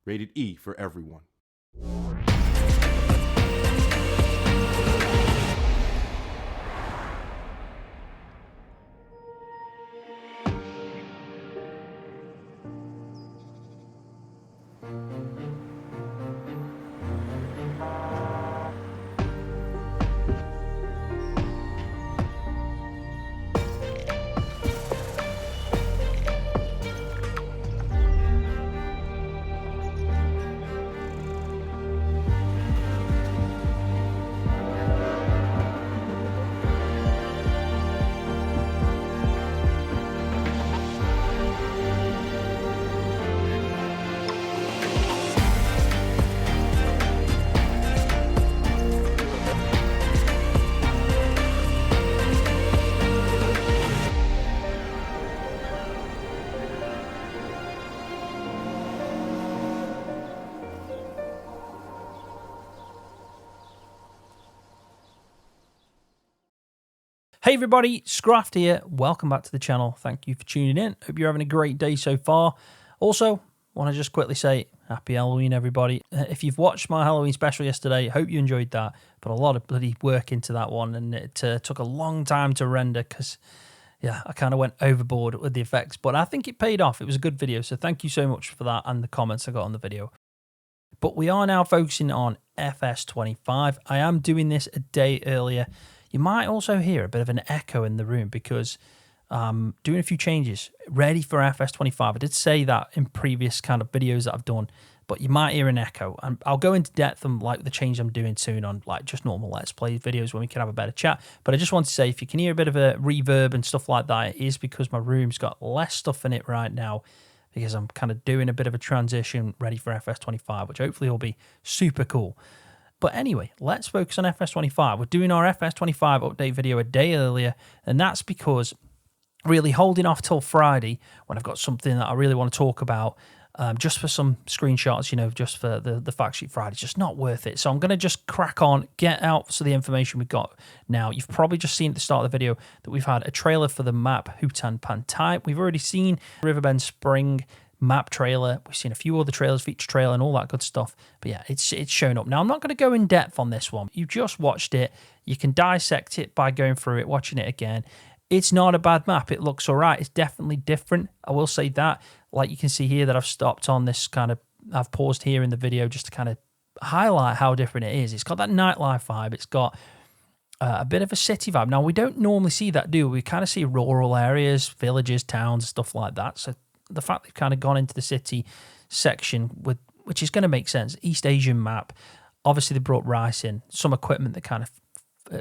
Rated E for everyone. Hey everybody, Scroft here. Welcome back to the channel. Thank you for tuning in. Hope you're having a great day so far. Also, want to just quickly say happy Halloween, everybody. If you've watched my Halloween special yesterday, hope you enjoyed that. Put a lot of bloody work into that one, and it took a long time to render because, yeah, I kind of went overboard with the effects. But I think it paid off. It was a good video, so thank you so much for that and the comments I got on the video. But we are now focusing on FS25. I am doing this a day earlier. You might also hear a bit of an echo in the room because doing a few changes, ready for FS25. I did say that in previous kind of videos that I've done, but you might hear an echo. And I'll go into depth on like the change I'm doing soon on like just normal Let's Play videos when we can have a better chat. But I just want to say if you can hear a bit of a reverb and stuff like that, it is because my room's got less stuff in it right now because I'm kind of doing a bit of a transition ready for FS25, which hopefully will be super cool. But anyway, let's focus on FS25. We're doing our FS25 update video a day earlier, and that's because really holding off till Friday when I've got something that I really want to talk about, just for some screenshots, you know, just for the fact sheet Friday, it's just not worth it. So I'm going to just crack on, get out so the information we've got now. You've probably just seen at the start of the video that we've had a trailer for the map Hutan Pantai. We've already seen Riverbend Spring map trailer. We've seen a few other trailers, feature trailer and all that good stuff. But yeah, it's shown up. Now, I'm not going to go in depth on this one. You just watched it. You can dissect it by going through it, watching it again. It's not a bad map. It looks all right. It's definitely different. I will say that. Like you can see here that I've stopped on this kind of, I've paused here in the video just to kind of highlight how different it is. It's got that nightlife vibe. It's got a bit of a city vibe. Now, we don't normally see that, do we? We kind of see rural areas, villages, towns, stuff like that. So the fact they've kind of gone into the city section, with which is going to make sense. East Asian map. Obviously, they brought rice in, some equipment that kind of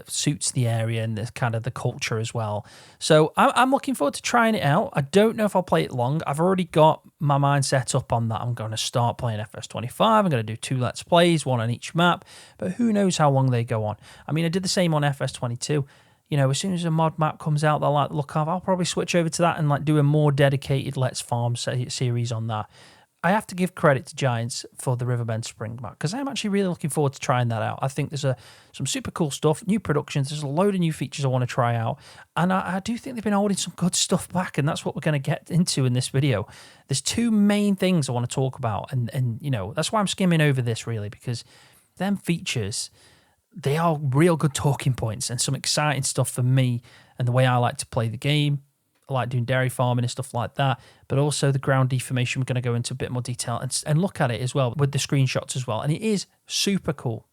suits the area and the kind of the culture as well. So I'm looking forward to trying it out. I don't know if I'll play it long. I've already got my mind set up on that. I'm going to start playing FS25. I'm going to do 2 Let's Plays, 1 on each map, but who knows how long they go on. I mean, I did the same on FS22. You know, as soon as a mod map comes out that I like the look of, I'll probably switch over to that and like do a more dedicated Let's Farm series on that. I have to give credit to Giants for the Riverbend Spring map because I'm actually really looking forward to trying that out. I think there's some super cool stuff, new productions. There's a load of new features I want to try out. And I do think they've been holding some good stuff back, and that's what we're going to get into in this video. There's 2 main things I want to talk about, and you know, that's why I'm skimming over this really, because them features, they are real good talking points and some exciting stuff for me and the way I like to play the game. I like doing dairy farming and stuff like that, but also the ground deformation. We're going to go into a bit more detail and look at it as well with the screenshots as well. And it is super cool.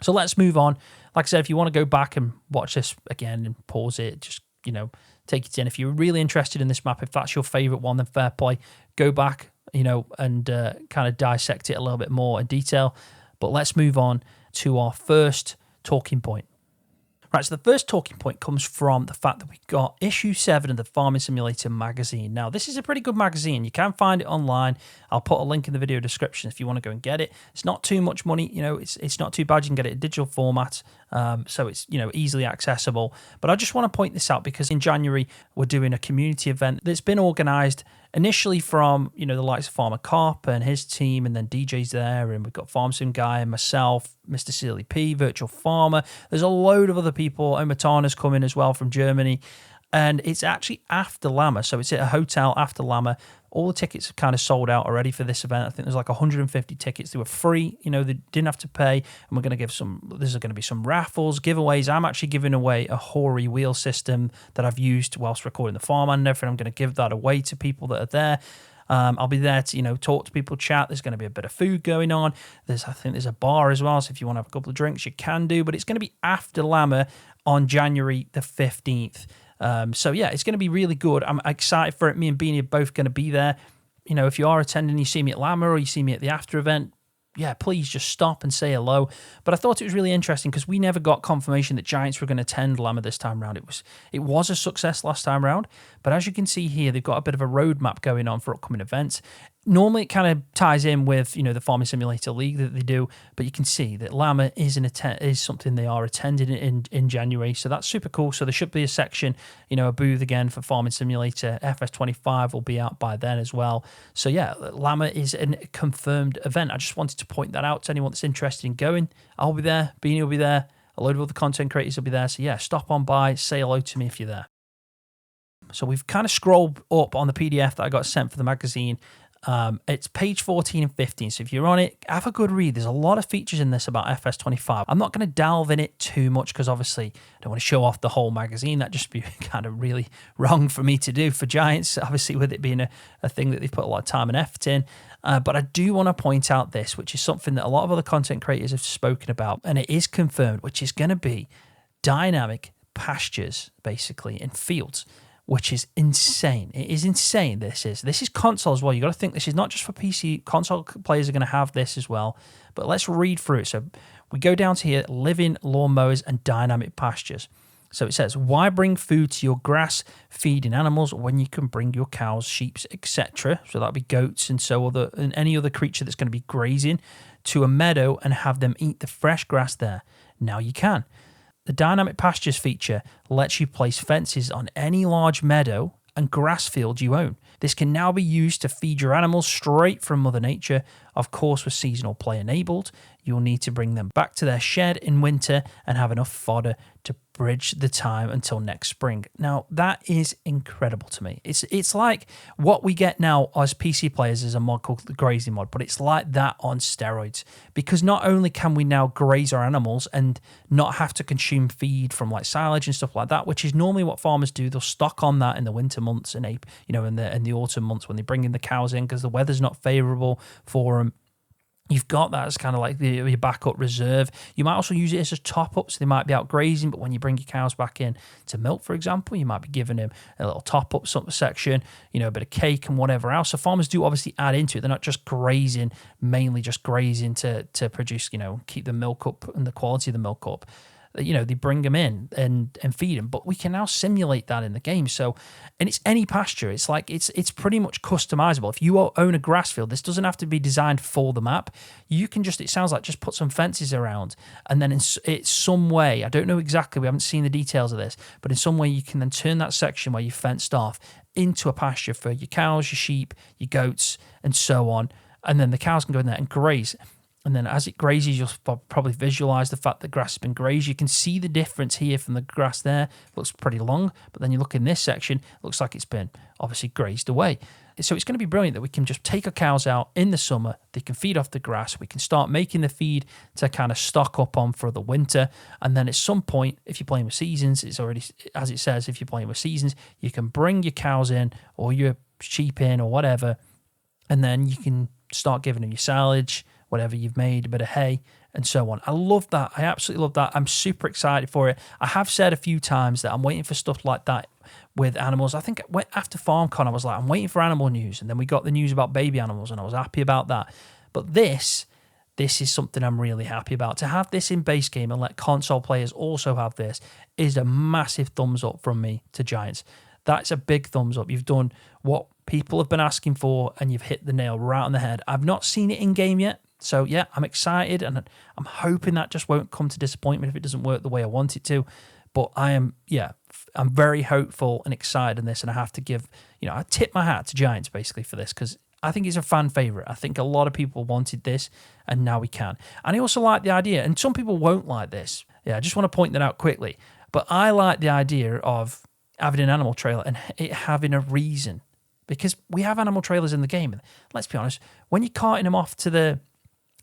So let's move on. Like I said, if you want to go back and watch this again and pause it, just, you know, take it in. If you're really interested in this map, if that's your favorite one, then fair play. Go back, you know, and kind of dissect it a little bit more in detail. But let's move on to our first talking point. Right, so the first talking point comes from the fact that we got issue 7 of the Farming Simulator magazine. Now, this is a pretty good magazine. You can find it online. I'll put a link in the video description if you want to go and get it. It's not too much money. You know, it's not too bad. You can get it in digital format, so it's, you know, easily accessible. But I just want to point this out because in January, we're doing a community event that's been organised initially from, you know, the likes of Farmer Carp and his team, and then DJ's there, and we've got Farm Sim Guy and myself, Mr. Sealy P, Virtual Farmer. There's a load of other people. Omatana's coming as well from Germany. and it's actually after Llama. So it's at a hotel after Llama. All the tickets are kind of sold out already for this event. I think there's like 150 tickets. They were free, they didn't have to pay. And we're going to give there's going to be some raffles, giveaways. I'm actually giving away a Hori wheel system that I've used whilst recording the farmhand and everything. I'm going to give that away to people that are there. I'll be there to, talk to people, chat. There's going to be a bit of food going on. I think there's a bar as well. So if you want to have a couple of drinks, you can do. But it's going to be after Llama on January the 15th. So yeah, it's going to be really good. I'm excited for it. Me and Beanie are both going to be there. If you are attending, you see me at Llama or you see me at the after event, yeah, please just stop and say hello. But I thought it was really interesting because we never got confirmation that Giants were going to attend Llama this time around. It was a success last time around, but as you can see here, they've got a bit of a roadmap going on for upcoming events. Normally, it kind of ties in with the Farming Simulator League that they do, but you can see that Llama is something they are attending in January, so that's super cool. So there should be a section, a booth again for Farming Simulator. FS25 will be out by then as well. So yeah, Llama is a confirmed event. I just wanted to point that out to anyone that's interested in going. I'll be there, Beanie will be there, a load of other content creators will be there. So yeah, stop on by, say hello to me if you're there. So we've kind of scrolled up on the PDF that I got sent for the magazine. It's page 14 and 15, so if you're on it, have a good read. There's a lot of features in this about FS25. I'm not going to delve in it too much because obviously I don't want to show off the whole magazine. That'd just be kind of really wrong for me to do for Giants, obviously with it being a thing that they've put a lot of time and effort in. But I do want to point out this, which is something that a lot of other content creators have spoken about, and it is confirmed, which is going to be dynamic pastures, basically, in fields, which is insane. It is insane, this is console as well. You got to think this is not just for PC. Console players are going to have this as well. But let's read through it. So we go down to here, living lawnmowers and dynamic pastures. So it says, why bring food to your grass-feeding animals when you can bring your cows, sheep, etc., so that'd be goats and any other creature that's going to be grazing, to a meadow and have them eat the fresh grass there? Now you can. The Dynamic Pastures feature lets you place fences on any large meadow and grass field you own. This can now be used to feed your animals straight from Mother Nature. Of course, with seasonal play enabled, you'll need to bring them back to their shed in winter and have enough fodder to bridge the time until next spring. Now, that is incredible to me. It's like what we get now as PC players is a mod called the grazing mod, but it's like that on steroids, because not only can we now graze our animals and not have to consume feed from like silage and stuff like that, which is normally what farmers do. They'll stock on that in the winter months and in the autumn months when they bring in the cows in because the weather's not favorable for them. You've got that as kind of like your backup reserve. You might also use it as a top-up, so they might be out grazing, but when you bring your cows back in to milk, for example, you might be giving them a little top-up section, a bit of cake and whatever else. So farmers do obviously add into it. They're not just grazing, mainly just grazing to produce, keep the milk up and the quality of the milk up. They bring them in and feed them, but we can now simulate that in the game. So, and it's any pasture. It's like it's pretty much customizable. If you own a grass field, this doesn't have to be designed for the map. You can just put some fences around, and then it's some way. I don't know exactly. We haven't seen the details of this, but in some way you can then turn that section where you fenced off into a pasture for your cows, your sheep, your goats, and so on. And then the cows can go in there and graze. And then as it grazes, you'll probably visualize the fact that grass has been grazed. You can see the difference here from the grass there. It looks pretty long, but then you look in this section, it looks like it's been obviously grazed away. So it's going to be brilliant that we can just take our cows out in the summer. They can feed off the grass. We can start making the feed to kind of stock up on for the winter. And then at some point, if you're playing with seasons, it's already, as it says, if you're playing with seasons, you can bring your cows in or your sheep in or whatever, and then you can start giving them your silage, whatever you've made, a bit of hay, and so on. I love that. I absolutely love that. I'm super excited for it. I have said a few times that I'm waiting for stuff like that with animals. I think after FarmCon, I was like, I'm waiting for animal news. And then we got the news about baby animals, and I was happy about that. But this is something I'm really happy about. To have this in base game and let console players also have this is a massive thumbs up from me to Giants. That's a big thumbs up. You've done what people have been asking for, and you've hit the nail right on the head. I've not seen it in game yet. So, yeah, I'm excited, and I'm hoping that just won't come to disappointment if it doesn't work the way I want it to. But I'm very hopeful and excited in this, and I have to give, I tip my hat to Giants basically for this, because I think it's a fan favorite. I think a lot of people wanted this, and now we can. And I also like the idea, and some people won't like this. Yeah, I just want to point that out quickly. But I like the idea of having an animal trailer and it having a reason. Because we have animal trailers in the game. And let's be honest, when you're carting them off to the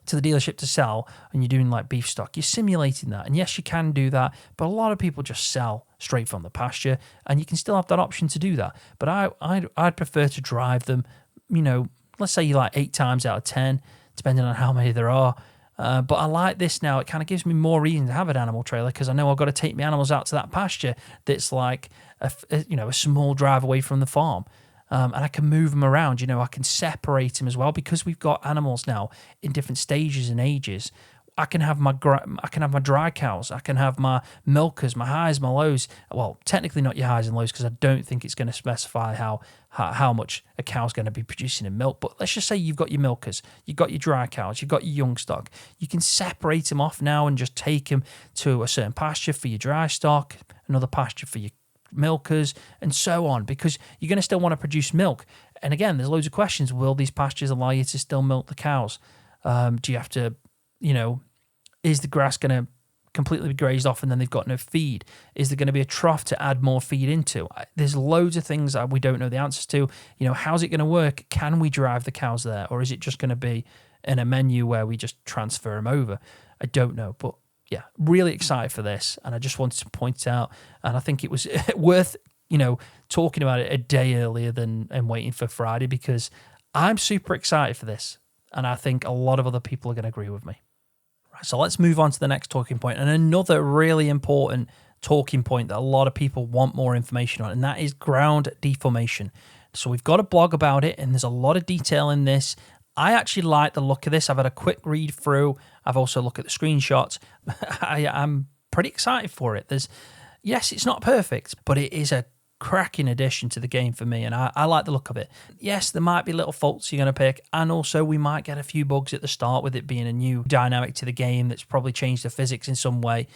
dealership to sell and you're doing like beef stock, you're simulating that. And yes, you can do that, but a lot of people just sell straight from the pasture, and you can still have that option to do that. But I'd prefer to drive them, let's say you like 8 times out of 10, depending on how many there are. But I like this now. It kind of gives me more reason to have an animal trailer, because I know I've got to take my animals out to that pasture that's like a small drive away from the farm. And I can move them around, I can separate them as well, because we've got animals now in different stages and ages. I can have my dry cows, I can have my milkers, my highs, my lows. Well, technically not your highs and lows, because I don't think it's going to specify how much a cow's going to be producing in milk. But let's just say you've got your milkers, you've got your dry cows, you've got your young stock. You can separate them off now and just take them to a certain pasture for your dry stock, another pasture for your milkers, and so on, because you're going to still want to produce milk. And again, there's loads of questions. Will these pastures allow you to still milk the cows? Do you have to, is the grass going to completely be grazed off and then they've got no feed? Is there going to be a trough to add more feed into? There's loads of things that we don't know the answers to. How's it going to work? Can we drive the cows there, or is it just going to be in a menu where we just transfer them over? I don't know, but yeah, really excited for this, and I just wanted to point out, and I think it was worth, talking about it a day earlier and waiting for Friday, because I'm super excited for this, and I think a lot of other people are going to agree with me. Right, so let's move on to the next talking point, and another really important talking point that a lot of people want more information on, and that is ground deformation. So we've got a blog about it, and there's a lot of detail in this. I actually like the look of this. I've had a quick read through. I've also looked at the screenshots. I'm pretty excited for it. Yes, it's not perfect, but it is a cracking addition to the game for me, and I like the look of it. Yes, there might be little faults you're going to pick, and also we might get a few bugs at the start with it being a new dynamic to the game that's probably changed the physics in some way.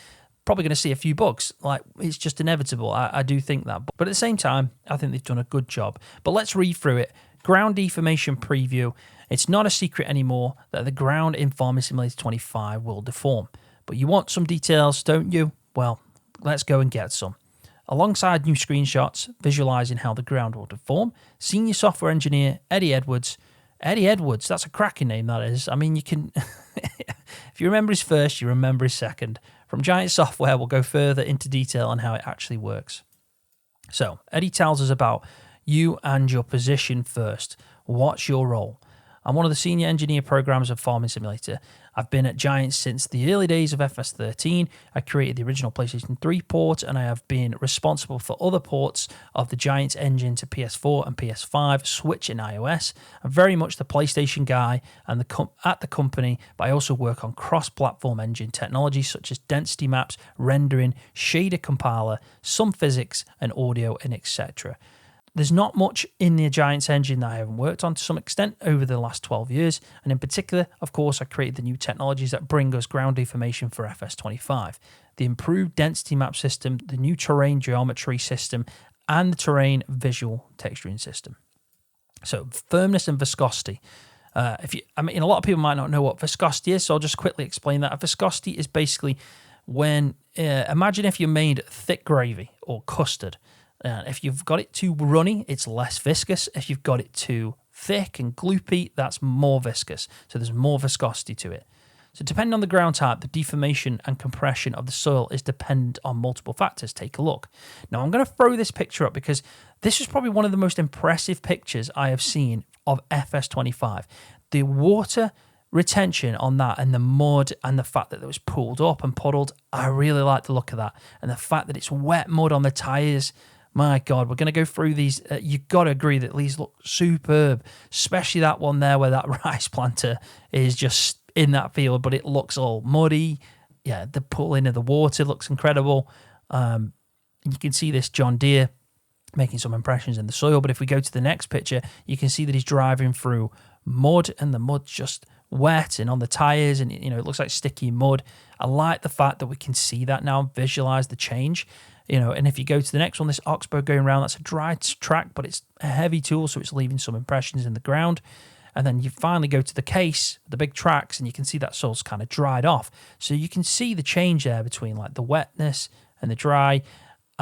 Probably going to see a few bugs. Like, it's just inevitable. I do think that. But at the same time, I think they've done a good job. But let's read through it. Ground deformation preview. It's not a secret anymore that the ground in Farming Simulator 25 will deform. But you want some details, don't you? Well, let's go and get some. Alongside new screenshots visualizing how the ground will deform, senior software engineer Eddie Edwards, that's a cracking name, that is. I mean, you can, if you remember his first, you remember his second. From Giant Software, we'll go further into detail on how it actually works. So, Eddie tells us about you and your position first. What's your role? I'm one of the senior engineer programs of Farming Simulator. I've been at Giants since the early days of FS13. I created the original PlayStation 3 port, and I have been responsible for other ports of the Giants engine to PS4 and PS5, Switch and iOS. I'm very much the PlayStation guy and at the company, but I also work on cross-platform engine technologies such as density maps, rendering, shader compiler, some physics and audio, and etc. There's not much in the Giants engine that I haven't worked on to some extent over the last 12 years, and in particular, of course, I created the new technologies that bring us ground deformation for FS25, the improved density map system, the new terrain geometry system, and the terrain visual texturing system. So, firmness and viscosity. A lot of people might not know what viscosity is, so I'll just quickly explain that. A viscosity is basically when, imagine if you made thick gravy or custard. If you've got it too runny, it's less viscous. If you've got it too thick and gloopy, that's more viscous. So there's more viscosity to it. So depending on the ground type, the deformation and compression of the soil is dependent on multiple factors. Take a look. Now, I'm going to throw this picture up because this is probably one of the most impressive pictures I have seen of FS25. The water retention on that and the mud and the fact that it was pulled up and puddled, I really like the look of that. And the fact that it's wet mud on the tyres. My God, we're going to go through these. You've got to agree that these look superb, especially that one there where that rice planter is just in that field, but it looks all muddy. Yeah, the pulling of the water looks incredible. You can see this John Deere making some impressions in the soil, but if we go to the next picture, you can see that he's driving through mud, and the mud's just wet and on the tires, and it looks like sticky mud. I like the fact that we can see that now and visualize the change. And if you go to the next one, this Oxbow going around, that's a dry track, but it's a heavy tool, so it's leaving some impressions in the ground. And then you finally go to the case, the big tracks, and you can see that soil's kind of dried off. So you can see the change there between like the wetness and the dry.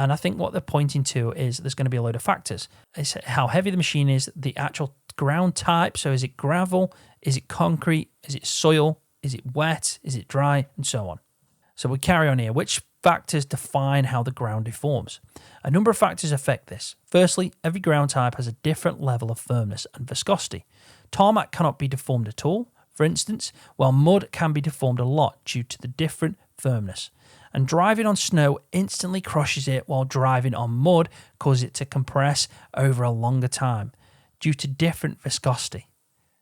And I think what they're pointing to is there's going to be a load of factors. It's how heavy the machine is, the actual ground type. So is it gravel? Is it concrete? Is it soil? Is it wet? Is it dry? And so on. So we carry on here. Which factors define how the ground deforms? A number of factors affect this. Firstly, every ground type has a different level of firmness and viscosity. Tarmac cannot be deformed at all, for instance, while mud can be deformed a lot due to the different firmness. And driving on snow instantly crushes it, while driving on mud causes it to compress over a longer time due to different viscosity.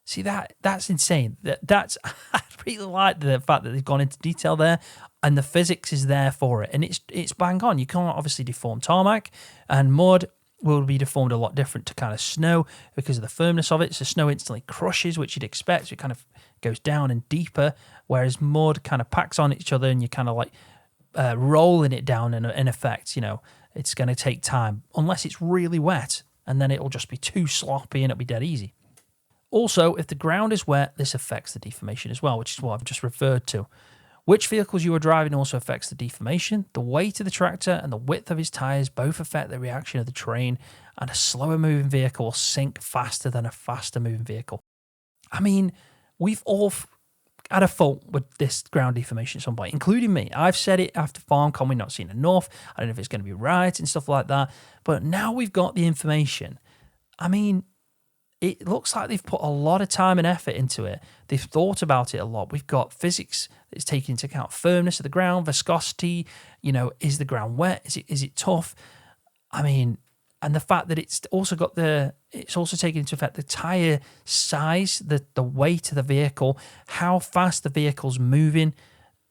See, that's insane. That's I really like the fact that they've gone into detail there, and the physics is there for it, and it's bang on. You can't obviously deform tarmac, and mud will be deformed a lot different to kind of snow because of the firmness of it. So snow instantly crushes, which you'd expect. So it kind of goes down and deeper, whereas mud kind of packs on each other, and you're kind of like rolling it down. In effect, it's going to take time unless it's really wet, and then it'll just be too sloppy and it'll be dead easy. Also, if the ground is wet, this affects the deformation as well, which is what I've just referred to. Which vehicles you are driving also affects the deformation. The weight of the tractor and the width of his tyres both affect the reaction of the terrain, and a slower moving vehicle will sink faster than a faster moving vehicle. I mean, we've all had a fault with this ground deformation at some point, including me. I've said it after FarmCon, we've not seen enough. I don't know if it's going to be right and stuff like that. But now we've got the information. I mean, it looks like they've put a lot of time and effort into it. They've thought about it a lot. We've got physics that's taking into account firmness of the ground, viscosity, is the ground wet? Is it tough? I mean, and the fact that it's also taking into effect the tire size, the weight of the vehicle, how fast the vehicle's moving.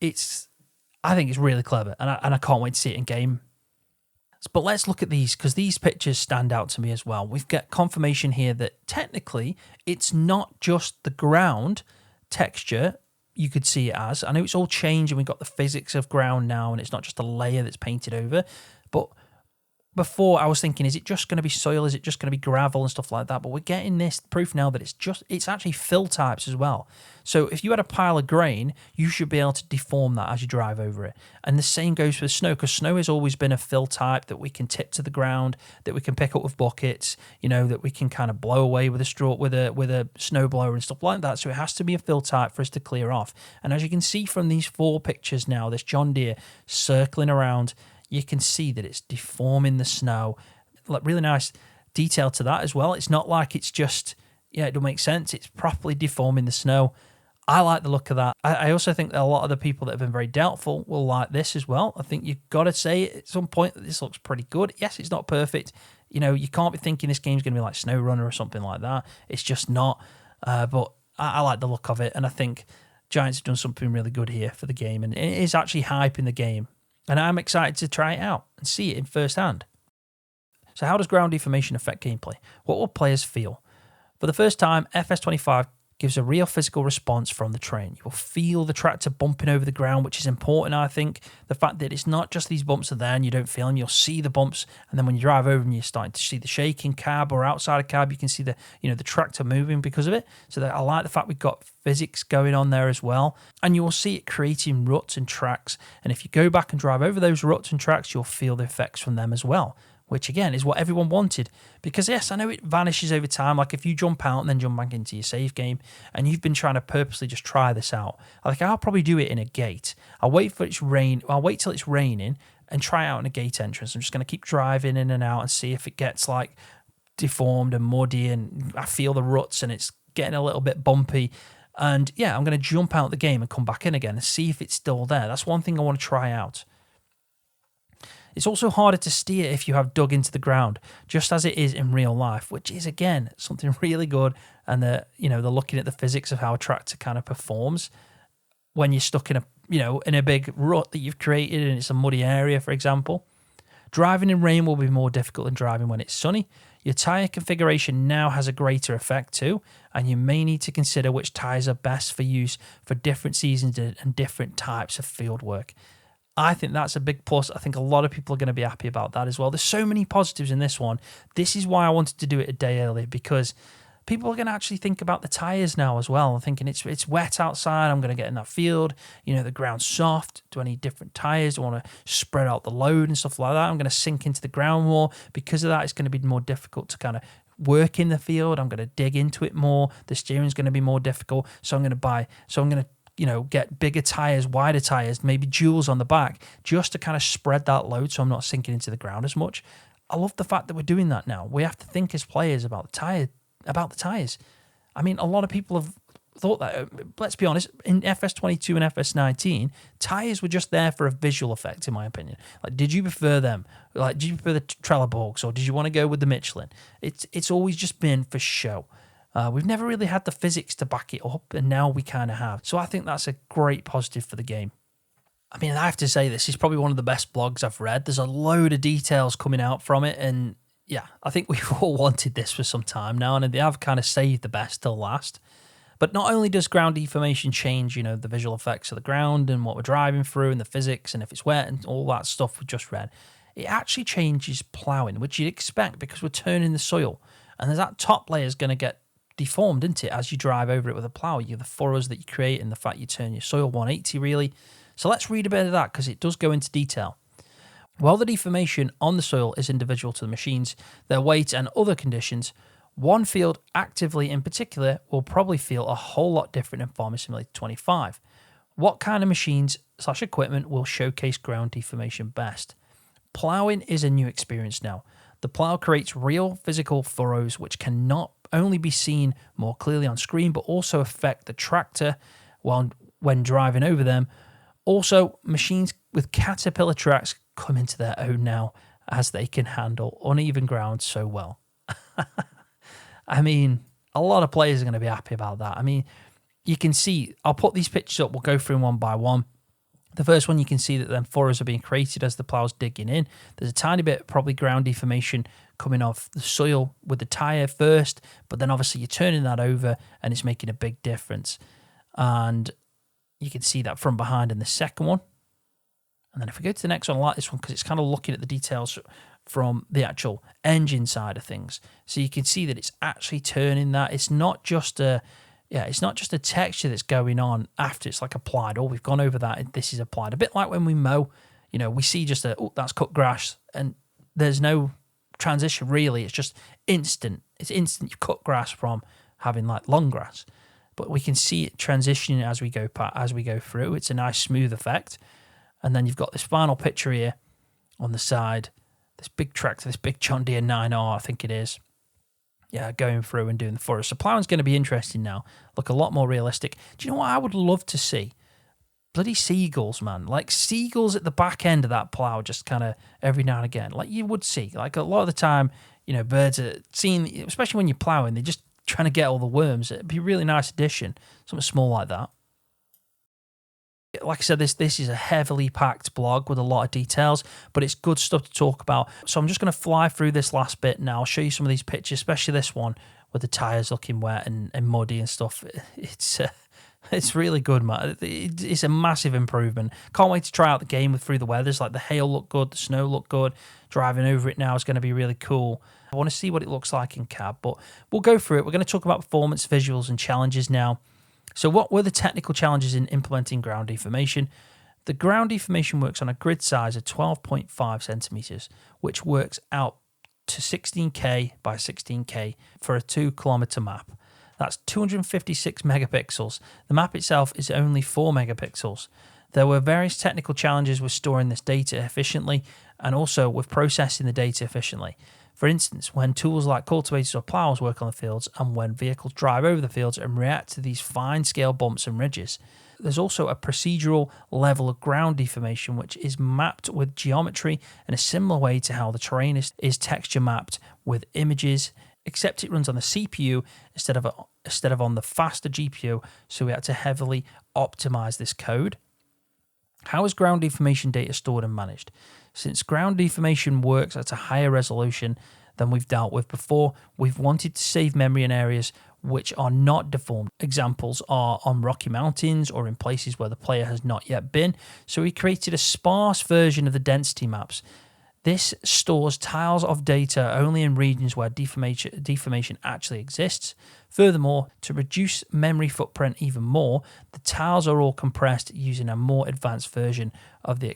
I think it's really clever, and I can't wait to see it in game. But let's look at these, because these pictures stand out to me as well. We've got confirmation here that technically it's not just the ground texture you could see it as. I know it's all changed and we've got the physics of ground now, and it's not just a layer that's painted over. But before I was thinking, is it just going to be soil? Is it just going to be gravel and stuff like that? But we're getting this proof now that it's actually fill types as well. So if you had a pile of grain, you should be able to deform that as you drive over it. And the same goes for snow, because snow has always been a fill type that we can tip to the ground, that we can pick up with buckets, that we can kind of blow away with a straw, with a snow blower and stuff like that. So it has to be a fill type for us to clear off. And as you can see from these 4 pictures now, this John Deere circling around, you can see that it's deforming the snow. Like, really nice detail to that as well. It's not like it's just, it don't make sense. It's properly deforming the snow. I like the look of that. I also think that a lot of the people that have been very doubtful will like this as well. I think you've got to say at some point that this looks pretty good. Yes, it's not perfect. You can't be thinking this game's going to be like SnowRunner or something like that. It's just not. But I like the look of it, and I think Giants have done something really good here for the game, and it is actually hyping the game. And I'm excited to try it out and see it in first hand. So how does ground deformation affect gameplay? What will players feel? For the first time, FS25 gives a real physical response from the train. You will feel the tractor bumping over the ground, which is important, I think. The fact that it's not just these bumps are there and you don't feel them. You'll see the bumps, and then when you drive over them, you're starting to see the shaking cab, or outside a cab, you can see the tractor moving because of it. So I like the fact we've got physics going on there as well. And you will see it creating ruts and tracks. And if you go back and drive over those ruts and tracks, you'll feel the effects from them as well, which again is what everyone wanted. Because yes, I know it vanishes over time. Like if you jump out and then jump back into your save game, and you've been trying to purposely just try this out, like I'll probably do it in a gate. I'll wait till it's raining and try it out in a gate entrance. I'm just going to keep driving in and out and see if it gets like deformed and muddy, and I feel the ruts and it's getting a little bit bumpy. And yeah, I'm going to jump out the game and come back in again and see if it's still there. That's one thing I want to try out. It's also harder to steer if you have dug into the ground, just as it is in real life, which is, again, something really good. And they're looking at the physics of how a tractor kind of performs when you're stuck in a big rut that you've created and it's a muddy area, for example. Driving in rain will be more difficult than driving when it's sunny. Your tyre configuration now has a greater effect too, and you may need to consider which tyres are best for use for different seasons and different types of field work. I think that's a big plus. I think a lot of people are going to be happy about that as well. There's so many positives in this one. This is why I wanted to do it a day early, because people are going to actually think about the tyres now as well, thinking it's wet outside, I'm going to get in that field, the ground's soft, do I need different tyres, do I want to spread out the load and stuff like that, I'm going to sink into the ground more, because of that it's going to be more difficult to kind of work in the field, I'm going to dig into it more, the steering's going to be more difficult, so I'm going to get bigger tyres, wider tyres, maybe duals on the back, just to kind of spread that load so I'm not sinking into the ground as much. I love the fact that we're doing that now. We have to think as players about the tyres. I mean, a lot of people have thought that. Let's be honest, in FS22 and FS19, tyres were just there for a visual effect, in my opinion. Like, did you prefer them? Like, did you prefer the Trelleborgs, or did you want to go with the Michelin? It's always just been for show. We've never really had the physics to back it up, and now we kind of have. So I think that's a great positive for the game. I mean, I have to say, this is probably one of the best blogs I've read. There's a load of details coming out from it, and yeah, I think we've all wanted this for some time now, and they have kind of saved the best till last. But not only does ground deformation change, the visual effects of the ground and what we're driving through and the physics and if it's wet and all that stuff we just read, it actually changes ploughing, which you'd expect because we're turning the soil. And that top layer is going to get deformed, isn't it, as you drive over it with a plough? The furrows that you create and the fact you turn your soil 180 really. So let's read a bit of that because it does go into detail. While the deformation on the soil is individual to the machines, their weight and other conditions, one field actively in particular will probably feel a whole lot different in Farming Simulator 25. What kind of machines/equipment will showcase ground deformation best? Ploughing is a new experience now. The plough creates real physical furrows which can not only be seen more clearly on screen but also affect the tractor when driving over them. Also, machines with caterpillar tracks come into their own now as they can handle uneven ground so well. I mean, a lot of players are going to be happy about that. I mean, you can see, I'll put these pictures up, we'll go through them one by one. The first one, you can see that them furrows are being created as the plough's digging in. There's a tiny bit, probably ground deformation coming off the soil with the tyre first, but then obviously you're turning that over and it's making a big difference. And you can see that from behind in the second one. And then if we go to the next one, I like this one because it's kind of looking at the details from the actual engine side of things. So you can see that it's actually turning that. It's not just a texture that's going on after it's like applied. Oh, we've gone over that. This is applied. A bit like when we mow, we see just that's cut grass and there's no transition really. It's just instant. It's instant. You cut grass from having like long grass. But we can see it transitioning as we go through. It's a nice smooth effect. And then you've got this final picture here on the side. This big tractor, this big John Deere 9R, I think it is. Yeah, going through and doing the forest. So ploughing's going to be interesting now. Look a lot more realistic. Do you know what I would love to see? Bloody seagulls, man. Like seagulls at the back end of that plough, just kind of every now and again. Like you would see. Like a lot of the time, birds are seen, especially when you're ploughing, they're just trying to get all the worms. It'd be a really nice addition. Something small like that. Like I said, this is a heavily packed blog with a lot of details, but it's good stuff to talk about. So I'm just going to fly through this last bit now. I'll show you some of these pictures, especially this one with the tyres looking wet and muddy and stuff. It's really good, man. It's a massive improvement. Can't wait to try out the game through the weathers. Like the hail looked good, the snow looked good. Driving over it now is going to be really cool. I want to see what it looks like in cab, but we'll go through it. We're going to talk about performance, visuals, and challenges now. So what were the technical challenges in implementing ground deformation? The ground deformation works on a grid size of 12.5 centimeters, which works out to 16K by 16K for a 2 kilometer map. That's 256 megapixels. The map itself is only 4 megapixels. There were various technical challenges with storing this data efficiently and also with processing the data efficiently. For instance, when tools like cultivators or ploughs work on the fields and when vehicles drive over the fields and react to these fine-scale bumps and ridges. There's also a procedural level of ground deformation which is mapped with geometry in a similar way to how the terrain is texture mapped with images, except it runs on the CPU instead of on the faster GPU, so we had to heavily optimize this code. How is ground deformation data stored and managed? Since ground deformation works at a higher resolution than we've dealt with before, we've wanted to save memory in areas which are not deformed. Examples are on rocky mountains or in places where the player has not yet been. So we created a sparse version of the density maps. This stores tiles of data only in regions where deformation actually exists. Furthermore, to reduce memory footprint even more, the tiles are all compressed using a more advanced version of the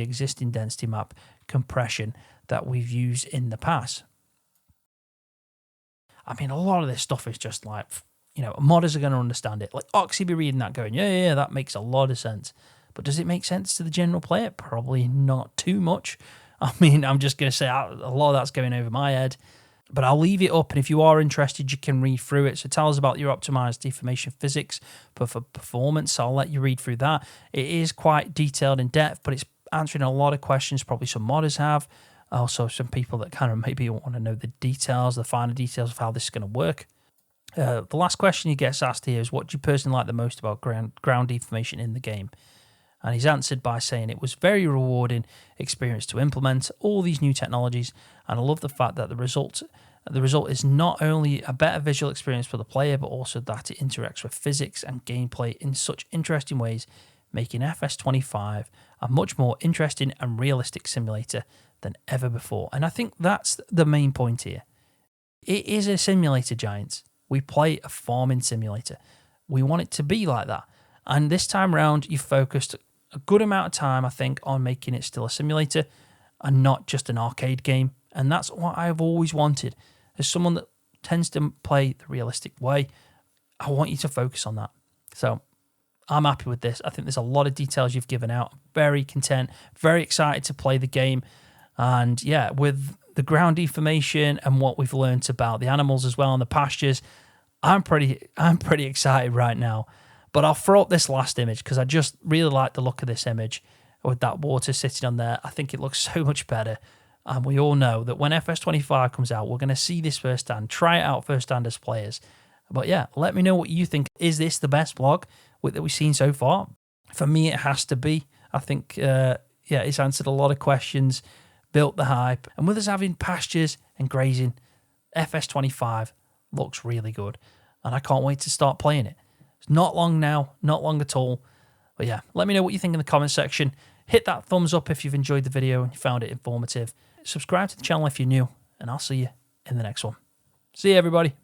existing density map compression that we've used in the past. I mean, a lot of this stuff is just like, modders are going to understand it. Like Oxy be reading that going, yeah, that makes a lot of sense. But does it make sense to the general player? Probably not too much. I mean, I'm just going to say a lot of that's going over my head. But I'll leave it up, and if you are interested, you can read through it. So tell us about your optimized deformation physics for performance. So I'll let you read through that. It is quite detailed in depth, but it's answering a lot of questions probably some modders have. Also, some people that kind of maybe want to know the details, the finer details of how this is going to work. The last question he gets asked here is, what do you personally like the most about ground deformation in the game? And he's answered by saying it was very rewarding experience to implement all these new technologies, and I love the fact that the result is not only a better visual experience for the player, but also that it interacts with physics and gameplay in such interesting ways, making FS25 a much more interesting and realistic simulator than ever before. And I think that's the main point here. It is a simulator, Giants. We play a farming simulator. We want it to be like that. And this time around, you focused a good amount of time, I think, on making it still a simulator and not just an arcade game. And that's what I've always wanted. As someone that tends to play the realistic way, I want you to focus on that. So I'm happy with this. I think there's a lot of details you've given out. Very content, very excited to play the game. And yeah, with the ground deformation and what we've learned about the animals as well and the pastures, I'm pretty excited right now. But I'll throw up this last image because I just really like the look of this image with that water sitting on there. I think it looks so much better. And we all know that when FS25 comes out, we're going to see this firsthand, try it out firsthand as players. But yeah, let me know what you think. Is this the best vlog that we've seen so far? For me, it has to be. I think, it's answered a lot of questions, built the hype. And with us having pastures and grazing, FS25 looks really good. And I can't wait to start playing it. It's not long now, not long at all. But yeah, let me know what you think in the comments section. Hit that thumbs up if you've enjoyed the video and you found it informative. Subscribe to the channel if you're new, and I'll see you in the next one. See you, everybody.